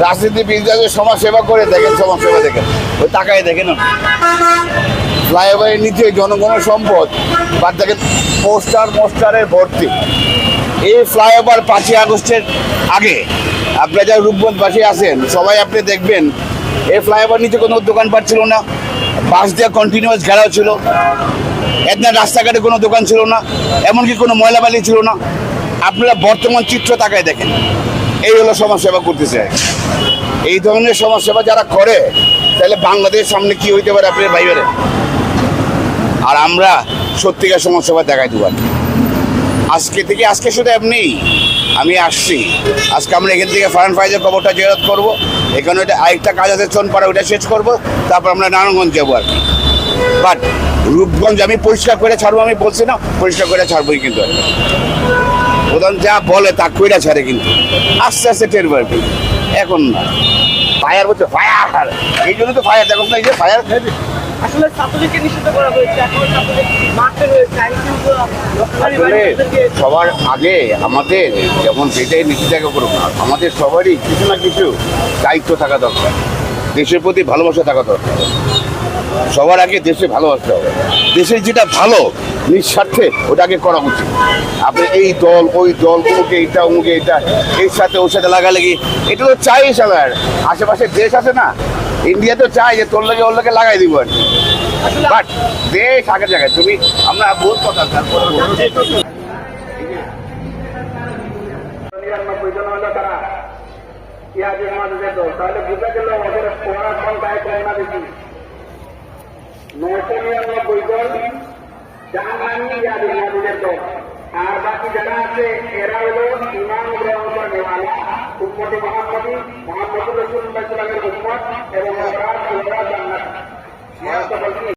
রাজনীতিবিদদের সমাজ সেবা করে দেখেন, সমাজ সেবা দেখেন, ওই তাকায় দেখেন ফ্লাইওভারের নিচে জনগণের সম্পদ, বা দেখেন পোস্টারের ভর্তি। এই ফ্লাইওভার 5ই আগস্টের আগে আপনারা যারা রূপগঞ্জবাসী আছেন সবাই আপনি দেখবেন এই ফ্লাইওভার নিচে কোনো দোকানপাট ছিল না, বাস দিয়ে কন্টিনিউয়াস ঘেরাও ছিল, একদিন রাস্তাঘাটে কোনো দোকান ছিল না, এমনকি কোনো ময়লাবালি ছিল না। আপনারা বর্তমান চিত্র তাকায় দেখেন, এই হলো সমাজসেবা করতেছে। এই ধরনের সমাজসেবা যারা করে তাহলে বাংলাদেশের সামনে কি হইতে পারে আপনার ভাইবেন। আর আমরা সত্যিকার সমাজসেবা দেখাই দেবো। আজকে শুধু এমনি আমি আসছি, আজকে আমরা এখান থেকে ফারান ফাইজের খবরটা জেরাত করবো, এখানে ওইটা আরেকটা কাজ আছে চনপাড়া, ওইটা শেষ করবো, তারপর আমরা নারায়ণগঞ্জ যাবো আর কি। বাট রূপগঞ্জ আমি পরিষ্কার করে ছাড়বো, আমি বলছি না পরিষ্কার করে ছাড়বোই, কিন্তু প্রধান যা বলে তা কইরা ছাড়ে, কিন্তু আস্তে আস্তে টের পারবি, এখন না। ফায়ার বলছে ফায়ার, এই জন্য তো ফায়ার দেখো না, এই যে ফায়ার আসলে ছাত্রলীগকে নিষিদ্ধ করা হয়েছে, এখন ছাত্রলীগ মাঠে রয়েছে। সবার আগে আমাদের যেমন যেটাই নিষেধাজ্ঞা করুক না, আমাদের সবারই কিছু না কিছু দায়িত্ব থাকা দরকার, দেশের প্রতি ভালোবাসা থাকা দরকার। সবার আগে দেশে ভালোবাসতে হবে, দেশের যেটা ভালো নিঃস্বার্থে ওটাকে করা উচিত। আপনি এই দল ওই দল, অমুকে এটা অমুকে এটা, এর সাথে ওর সাথে লাগালাগি, এটা তো চাই সবার। আশেপাশে দেশ আছে না, ইন্ডিয়া তো চাই যে তোর লাগে ওর লাগে লাগাই দিব আর কি। বাট দেশ আগের জায়গায় তুমি আমরা বহুত কথা তারপরে 99 জন হলো তারা ইয়াদি আমাদের দল, তাহলে বুঝা গেল ওদের ওরা সংখ্যায় কম না বেশি। 999 জন জাহাঙ্গানি ইয়াদি আমাদের দল, আর বাকি যারা আছে এরা হলো ইমাম গ্রহণ করে নেওয়ালা, উম্মতে মোহাম্মদী, মোহাম্মদুর রাসূলুল্লাহ সাল্লাল্লাহু আলাইহি ওয়াসাল্লামের উম্মত, এবং ওরা